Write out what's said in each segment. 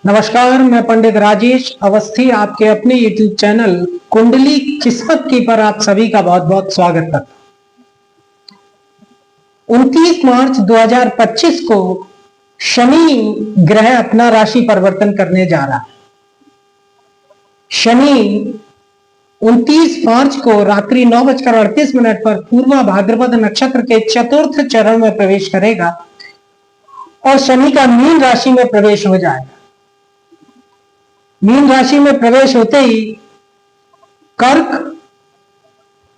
नमस्कार, मैं पंडित राजेश अवस्थी आपके अपने YouTube चैनल कुंडली किस्मत की पर आप सभी का बहुत बहुत स्वागत करता हूं। 29 मार्च 2025 को शनि ग्रह अपना राशि परिवर्तन करने जा रहा है। शनि 29 मार्च को रात्रि 9:38 पर पूर्वा भाद्रपद नक्षत्र के चतुर्थ चरण में प्रवेश करेगा और शनि का मीन राशि में प्रवेश हो जाएगा। मीन राशि में प्रवेश होते ही कर्क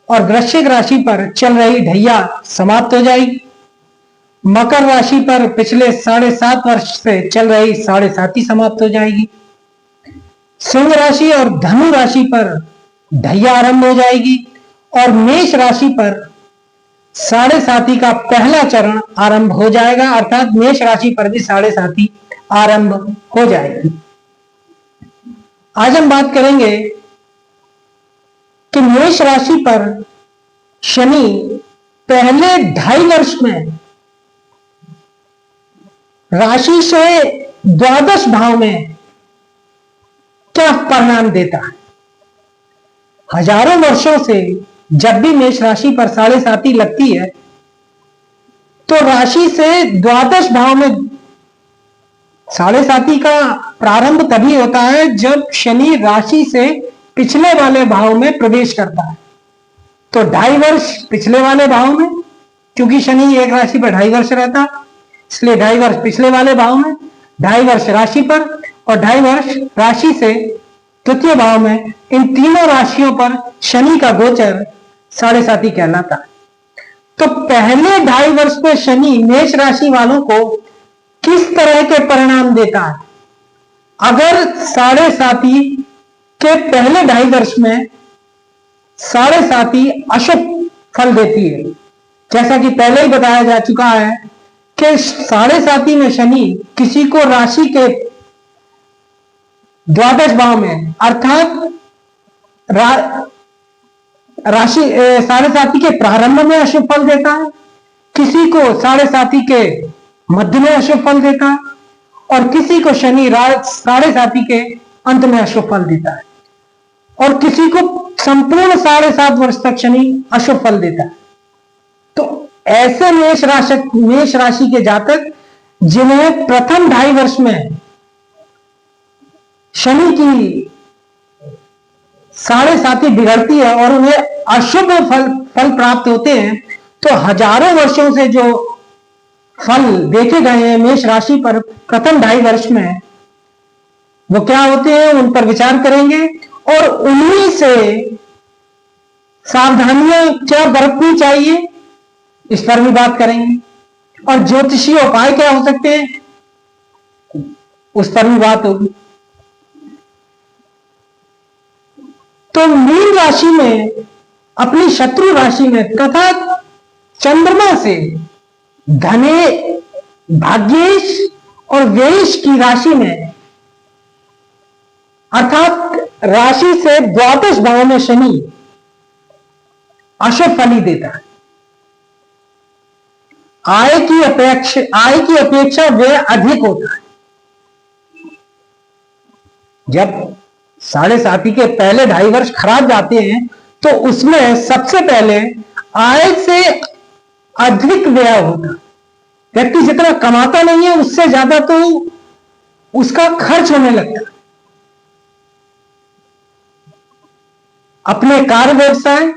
और वृश्चिक राशि पर चल रही ढैया समाप्त हो जाएगी। मकर राशि पर पिछले 7.5 वर्ष से चल रही 7.5 समाप्त हो जाएगी। सिंह राशि और धनु राशि पर ढैया आरंभ हो जाएगी और मेष राशि पर 7.5 का पहला चरण आरंभ हो जाएगा, अर्थात मेष राशि पर भी 7.5 आरंभ हो जाएगी। आज हम बात करेंगे कि मेष राशि पर शनि पहले 2.5 वर्ष में राशि से द्वादश भाव में क्या परिणाम देता है। हजारों वर्षों से जब भी मेष राशि पर 7.5 लगती है तो राशि से द्वादश भाव में 7.5 का प्रारंभ तभी होता है जब शनि राशि से पिछले वाले भाव में प्रवेश करता है। तो 2.5 वर्ष पिछले वाले भाव में, क्योंकि शनि एक राशि पर 2.5 वर्ष रहता है, इसलिए 2.5 वर्ष पिछले वाले भाव में, 2.5 वर्ष राशि पर और 2.5 वर्ष राशि से तृतीय भाव में। इन तीनों राशियों पर शनि का गोचर 7.5 कहलाता है। तो पहले 2.5 वर्ष में शनि मेष राशि वालों को किस तरह के परिणाम देता है। अगर 7.5 के पहले 2.5 वर्ष में 7.5 अशुभ फल देती है, जैसा कि पहले ही बताया जा चुका है कि 7.5 में शनि किसी को राशि के द्वादश भाव में अर्थात राशि 7.5 के प्रारंभ में अशुभ फल देता है, किसी को 7.5 के मध्य में अशुभ फल देता है और किसी को शनि 7.5 के अंत में अशुभ फल देता है और किसी को संपूर्ण 7.5 वर्ष तक शनि अशुभ फल देता है। तो ऐसे मेष राशि के जातक जिन्हें प्रथम 2.5 वर्ष में शनि की 7.5 बिगड़ती है और उन्हें अशुभ फल प्राप्त होते हैं, तो हजारों वर्षों से जो फल देखे गए हैं मेष राशि पर प्रथम 2.5 वर्ष में, वो क्या होते हैं उन पर विचार करेंगे और उन्हीं से सावधानियां क्या बरतनी चाहिए इस पर भी बात करेंगे और ज्योतिषीय उपाय क्या हो सकते हैं उस पर भी बात होगी। तो मीन राशि में अपनी शत्रु राशि में तथा चंद्रमा से धने, भाग्येश और व्ययेश की राशि में अर्थात राशि से द्वादश भाव में शनि अशुभ फल ही देता है। आय की अपेक्षा व्यय अधिक होता है। जब 7.5 के पहले 2.5 वर्ष खराब जाते हैं तो उसमें सबसे पहले आय से अधिक व्यय होता है। व्यक्ति जितना कमाता नहीं है उससे ज्यादा तो उसका खर्च होने लगता है। अपने कार्य व्यवसाय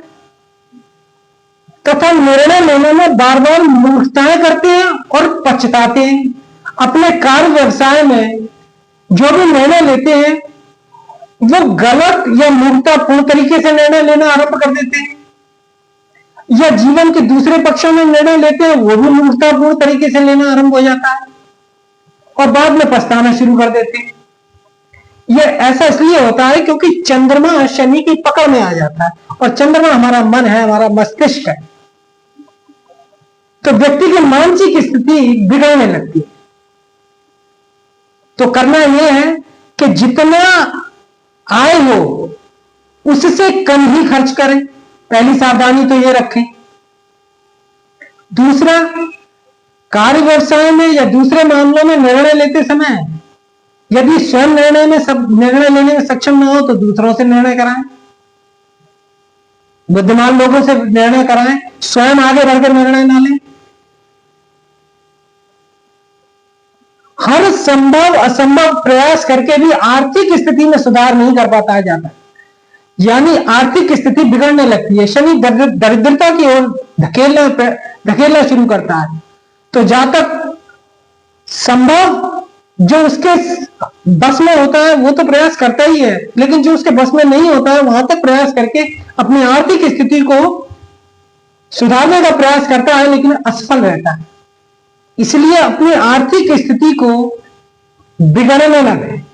तथा निर्णय लेने में बार बार मूर्खताएं करते हैं और पछताते हैं। अपने कार्य व्यवसाय में जो भी निर्णय लेते हैं वो गलत या मूर्खतापूर्ण तरीके से निर्णय लेना आरंभ कर देते हैं, या जीवन के दूसरे पक्षों में निर्णय लेते हैं वो भी मूर्खतापूर्ण तरीके से लेना आरंभ हो जाता है और बाद में पछताना शुरू कर देते हैं। यह ऐसा इसलिए होता है क्योंकि चंद्रमा शनि की पकड़ में आ जाता है और चंद्रमा हमारा मन है, हमारा मस्तिष्क है। तो व्यक्ति की मानसिक स्थिति बिगड़ने लगती है। तो करना यह है कि जितना आय हो उससे कम ही खर्च करें, पहली सावधानी तो ये रखें। दूसरा, कार्य व्यवसाय में या दूसरे मामलों में निर्णय लेते समय यदि स्वयं निर्णय लेने में सक्षम न हो तो दूसरों से निर्णय कराएं, बुद्धिमान लोगों से निर्णय कराएं, स्वयं आगे बढ़कर निर्णय ना लें। हर संभव असंभव प्रयास करके भी आर्थिक स्थिति में सुधार नहीं कर पाता है जाता, यानी आर्थिक स्थिति बिगड़ने लगती है। शनि दरिद्रता की ओर धकेलना शुरू करता है। तो जातक संभव जो उसके बस में होता है वो तो प्रयास करता ही है, लेकिन जो उसके बस में नहीं होता है वहां तक प्रयास करके अपनी आर्थिक स्थिति को सुधारने का प्रयास करता है, लेकिन असफल रहता है। इसलिए अपनी आर्थिक स्थिति को बिगड़ने न दें।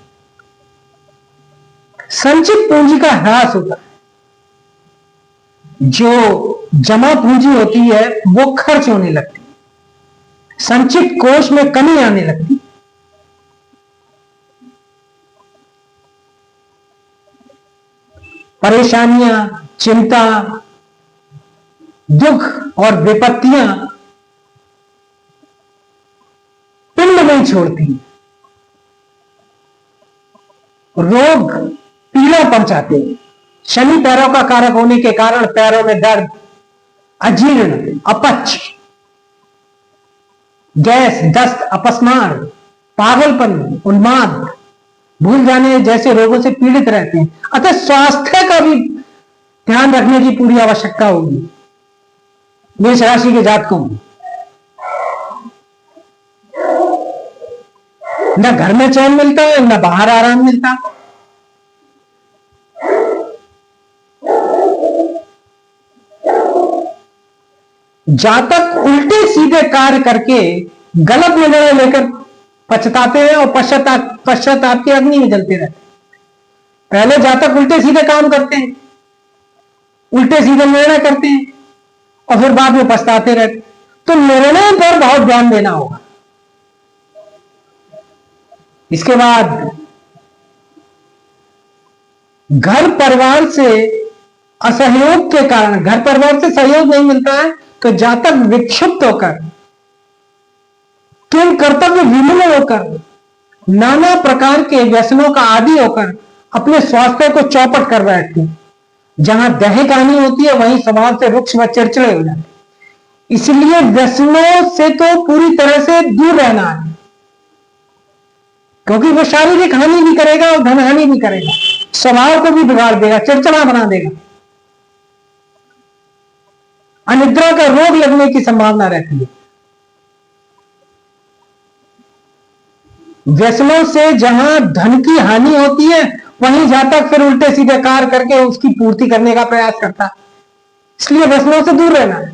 संचित पूंजी का ह्रास होता है, जो जमा पूंजी होती है वो खर्च होने लगती है, संचित कोष में कमी आने लगती है। परेशानियां, चिंता, दुख और विपत्तियां पिंड नहीं छोड़ती, रोग पीड़ा पहुंचाते हैं। शनि पैरों का कारक होने के कारण पैरों में दर्द, अजीर्ण, अपच, गैस, दस्त, अपस्मार, पागलपन, उन्माद, भूल जाने जैसे रोगों से पीड़ित रहते हैं। अतः स्वास्थ्य का भी ध्यान रखने की पूरी आवश्यकता होगी मेष राशि के जातकों में। न घर में चैन मिलता है, न बाहर आराम मिलता। जातक उल्टे सीधे कार्य करके गलत निर्णय लेकर पछताते हैं और पश्चाताप की अग्नि में जलते रहते हैं। पहले जातक उल्टे सीधे काम करते हैं, उल्टे सीधे निर्णय करते हैं और फिर बाद में पछताते रहते। तो निर्णय पर बहुत ध्यान देना होगा। इसके बाद घर परिवार से असहयोग के कारण, घर परिवार से सहयोग नहीं मिलता है तो जातक विक्षिप्त होकर, किन कर्तव्य विमुख होकर, नाना प्रकार के व्यसनों का आदी होकर अपने स्वास्थ्य को चौपट कर बैठते हैं। जहां दैहिक हानि होती है वहीं स्वभाव से रुक्ष व चिड़चिड़े हो जाते। इसलिए व्यसनों से तो पूरी तरह से दूर रहना है, क्योंकि वो शारीरिक हानि भी करेगा और धन हानि भी करेगा, स्वभाव को भी बिगाड़ देगा, चिड़चिड़ा बना देगा, अनिद्रा का रोग लगने की संभावना रहती है। व्यसनों से जहां धन की हानि होती है वहीं जातक फिर उल्टे सीधे कार्य करके उसकी पूर्ति करने का प्रयास करता है। इसलिए व्यसनों से दूर रहना है।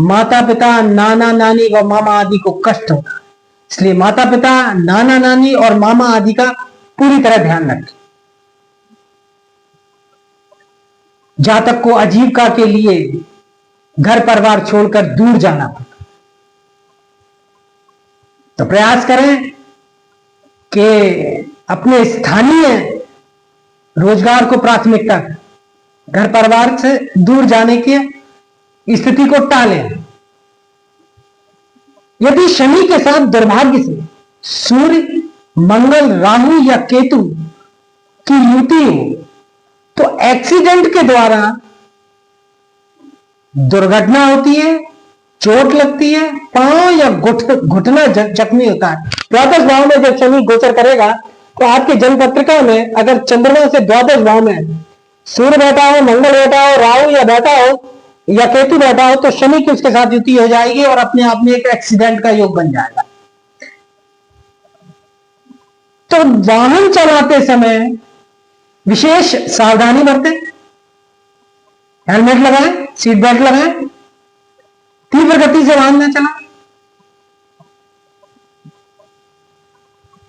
माता पिता, नाना नानी व मामा आदि को कष्ट होता है, इसलिए माता पिता, नाना नानी और मामा आदि का पूरी तरह ध्यान रखें। जातक को आजीविका के लिए घर परिवार छोड़कर दूर जाना पड़ता, तो प्रयास करें कि अपने स्थानीय रोजगार को प्राथमिकता दें, घर परिवार से दूर जाने की स्थिति को टालें। यदि शनि के साथ दुर्भाग्य से सूर्य, मंगल, राहु या केतु की युति हो तो एक्सीडेंट के द्वारा दुर्घटना होती है, चोट लगती है, पांव या घुटना जख्मी होता है। द्वादश भाव में जब शनि गोचर करेगा तो आपके जन्म पत्रिका में अगर चंद्रमा से द्वादश भाव में सूर्य बैठा हो, मंगल बैठा हो, राहु या बैठा हो या केतु बैठा हो तो शनि की उसके साथ युति हो जाएगी और अपने आप में एक एक्सीडेंट का योग बन जाएगा। तो वाहन चलाते समय विशेष सावधानी बरतें, हेलमेट लगाएं, सीट बेल्ट लगाएं, तीव्र गति से वाहन न चलाएं।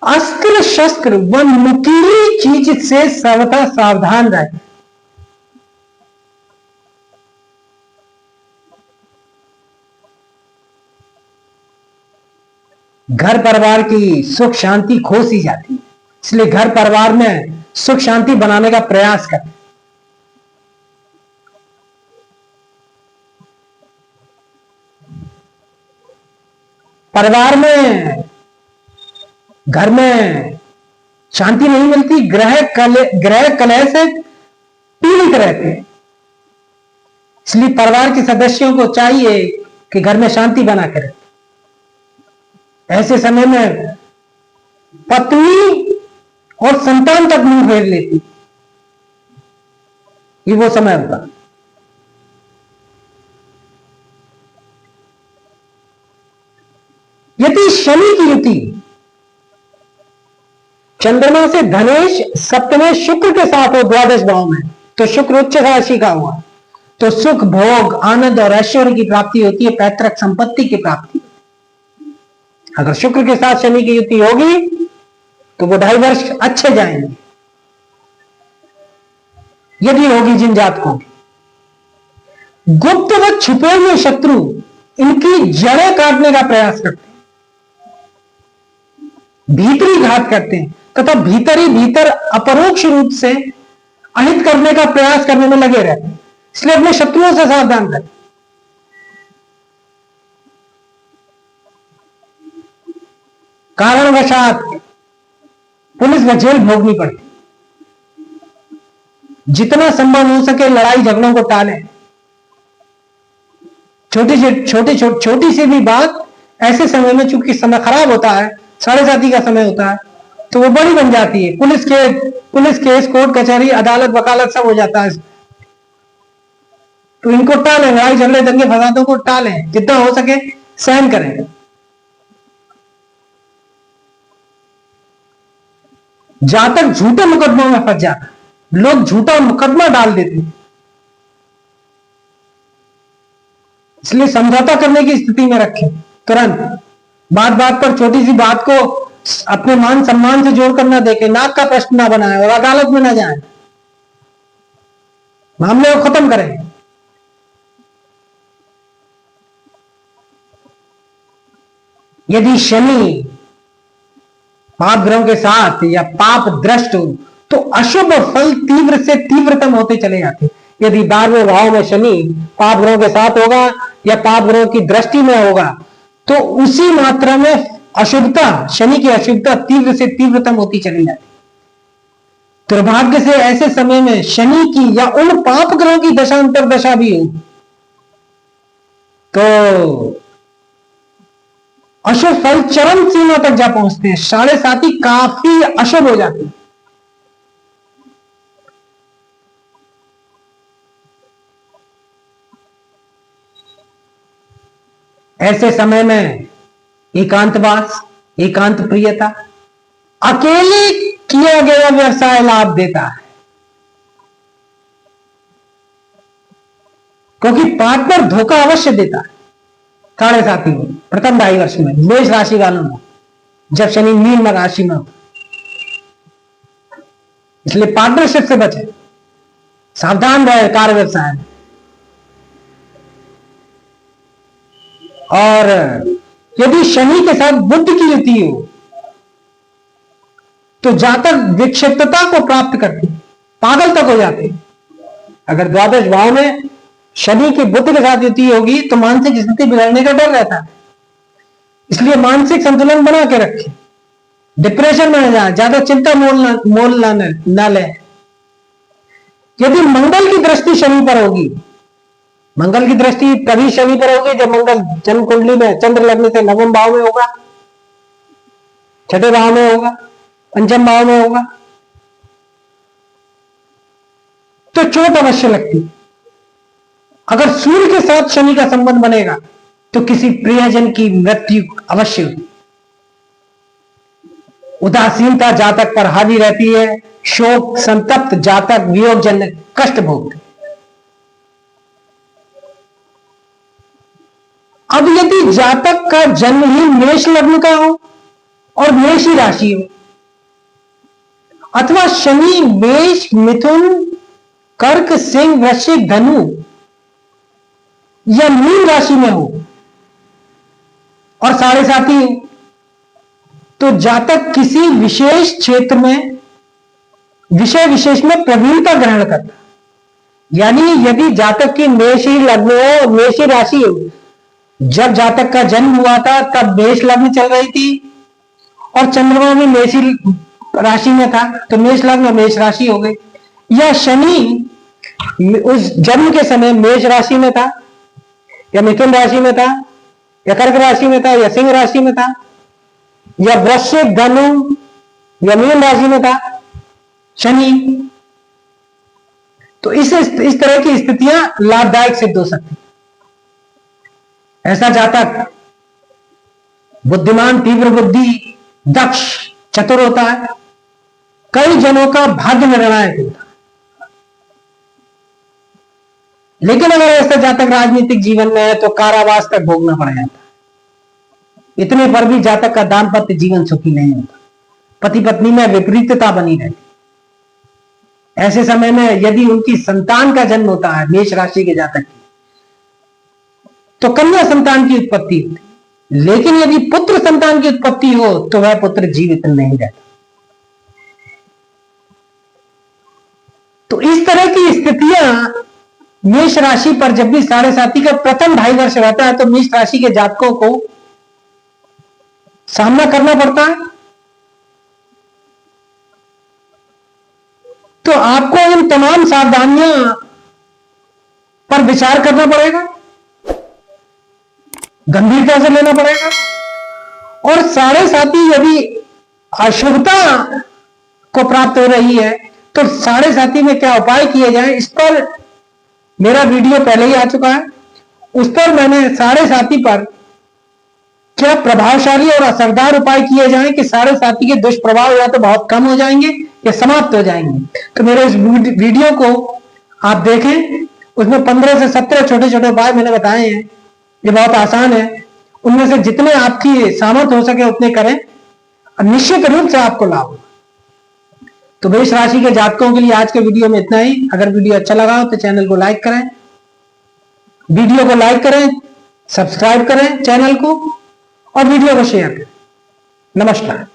अस्त्र शस्त्र व नुकीली चीज से सर्वथा सावधान रहें। घर परिवार की सुख शांति खो सी जाती है, इसलिए घर परिवार में सुख शांति बनाने का प्रयास करें। परिवार में, घर में शांति नहीं मिलती, ग्रह कलह से पीड़ित रहते हैं। इसलिए परिवार के सदस्यों को चाहिए कि घर में शांति बना कर रखें। ऐसे समय में पत्नी और संतान तक मुंह फेर लेती, ये वो समय होगा। यदि शनि की युति चंद्रमा से धनेश सप्तमे शुक्र के साथ हो द्वादश भाव में, तो शुक्र उच्च राशि का हुआ, तो सुख भोग आनंद और ऐश्वर्य की प्राप्ति होती है, पैतृक संपत्ति की प्राप्ति। अगर शुक्र के साथ शनि की युति होगी तो वो 2.5 वर्ष अच्छे जाएंगे। यदि होगी जिन जातकों की, गुप्त व छुपे हुए शत्रु इनकी जड़ें काटने का प्रयास करते हैं, भीतरी घात करते हैं तथा भीतर ही भीतर अपरोक्ष रूप से अहित करने का प्रयास करने में लगे रहते हैं। इसलिए अपने शत्रुओं से सावधान करें। कारणवशात पुलिस व जेल भोगनी पड़ती। जितना संभव हो सके लड़ाई झगड़ों को टालें। छोटी सी भी बात ऐसे समय में, चूंकि समय खराब होता है, 7:30 का समय होता है, तो वो बड़ी बन जाती है। पुलिस केस, कोर्ट कचहरी, अदालत वकालत सब हो जाता है। तो इनको टालें, लड़ाई झगड़े दंगे फसादों को टालें, जितना हो सके सहन करें। जातक झूठे मुकदमों में फंस जाता है, लोग झूठा मुकदमा डाल देते हैं, इसलिए समझौता करने की स्थिति में रखें तुरंत। बात बात पर छोटी सी बात को अपने मान सम्मान से जोड़कर ना देखें, नाक का प्रश्न ना बनाएं और अदालत में ना जाएं, मामले को खत्म करें। यदि शनि पाप ग्रहों के साथ या पाप दृष्ट हो तो अशुभ फल तीव्र से तीव्रतम होते चले जाते। यदि 12वें भाव में शनि पाप ग्रहों के साथ होगा या पाप ग्रहों की दृष्टि में होगा तो उसी मात्रा में अशुभता, शनि की अशुभता तीव्र से तीव्रतम होती चली जाती। दुर्भाग्य से ऐसे समय में शनि की या उन पाप ग्रहों की दशा अंतर्दशा भी हो तो अशुभ फल चरम सीमा तक जा पहुंचते हैं। 7.5 काफी अशुभ हो जाती है। ऐसे समय में एकांतवास, एकांत प्रियता, अकेले किया गया व्यवसाय लाभ देता है, क्योंकि पार्टनर धोखा अवश्य देता है। 7.5 में प्रथम 2.5 वर्ष में मेष राशि वालों में जब शनि मीन राशि में हो, इसलिए पार्टनरशिप से बचे, सावधान रहे कार्य व्यवसाय में। और यदि शनि के साथ बुध की युति हो तो जातक विक्षिप्तता को प्राप्त करते, पागल तक हो जाते। अगर द्वादश भाव में शनि की बुध के साथ युति होगी तो मानसिक स्थिति बिगड़ने का डर रहता है, इसलिए मानसिक संतुलन बना के रखें, डिप्रेशन में न जाए, ज्यादा चिंता मोल ना ले। यदि मंगल की दृष्टि शनि पर होगी, मंगल की दृष्टि तभी शनि पर होगी जब मंगल जन्म कुंडली में चंद्र लगने से 9वें भाव में होगा, 6ठे भाव में होगा, 5वें भाव में होगा, तो चोट अवश्य लगती। अगर सूर्य के साथ शनि का संबंध बनेगा तो किसी प्रियजन की मृत्यु अवश्य होती। उदासीनता जातक पर हावी रहती है, शोक संतप्त जातक वियोगजन्य कष्ट भोगते। अब यदि जातक का जन्म ही मेष लग्न का हो और मेष ही राशि हो, अथवा शनि मेष मिथुन कर्क सिंह वृश्चिक धनु या मीन राशि में हो और 7.5 हो, तो जातक किसी विशेष क्षेत्र में विषय विशेष में प्रवीणता ग्रहण करता। यानी यदि जातक की मेष ही लग्न हो, मेष ही राशि हो, जब जातक का जन्म हुआ था तब मेष लग्न चल रही थी और चंद्रमा भी राशि में था तो मेष लग्न और मेष राशि हो गई, या शनि उस जन्म के समय मेष राशि में था या मिथुन राशि में था या कर्क राशि में था या सिंह राशि में था या वृश्चिक धनु या मीन राशि में था शनि, तो इस तरह की स्थितियां लाभदायक सिद्ध हो सकती। ऐसा जातक बुद्धिमान, तीव्र बुद्धि, दक्ष, चतुर होता है, कई जनों का भाग्य निर्णायक होता है। लेकिन अगर ऐसा जातक राजनीतिक जीवन में है तो कारावास तक भोगना पड़ जाता है। इतने पर भी जातक का दाम्पत्य जीवन सुखी नहीं होता, पति पत्नी में विपरीतता बनी रहती। ऐसे समय में यदि उनकी संतान का जन्म होता है मेष राशि के जातक की, तो कन्या संतान की उत्पत्ति होती, लेकिन यदि पुत्र संतान की उत्पत्ति हो तो वह पुत्र जीवित नहीं रहता। तो इस तरह की स्थितियां मेष राशि पर जब भी साढ़े साथी का प्रथम 2.5 वर्ष रहता है तो मेष राशि के जातकों को सामना करना पड़ता है। तो आपको इन तमाम सावधानियां पर विचार करना पड़ेगा, गंभीरता से लेना पड़ेगा। और साढ़े साथी यदि अशुभता को प्राप्त हो रही है तो साढ़े साथी में क्या उपाय किए जाएं, इस पर मेरा वीडियो पहले ही आ चुका है। उस पर मैंने साढ़े साथी पर क्या प्रभावशाली और असरदार उपाय किए जाएं कि साढ़े साथी के दुष्प्रभाव या तो बहुत कम हो जाएंगे या समाप्त हो जाएंगे। तो मेरे इस वीडियो को आप देखें, उसमें 15 से 17 छोटे छोटे उपाय मैंने बताए हैं। ये बहुत आसान है, उनमें से जितने आपकी सामर्थ्य हो सके उतने करें, निश्चित रूप से आपको लाभ होगा। तो मेष राशि के जातकों के लिए आज के वीडियो में इतना ही। अगर वीडियो अच्छा लगा हो तो चैनल को लाइक करें, वीडियो को लाइक करें, सब्सक्राइब करें चैनल को और वीडियो को शेयर करें। नमस्कार।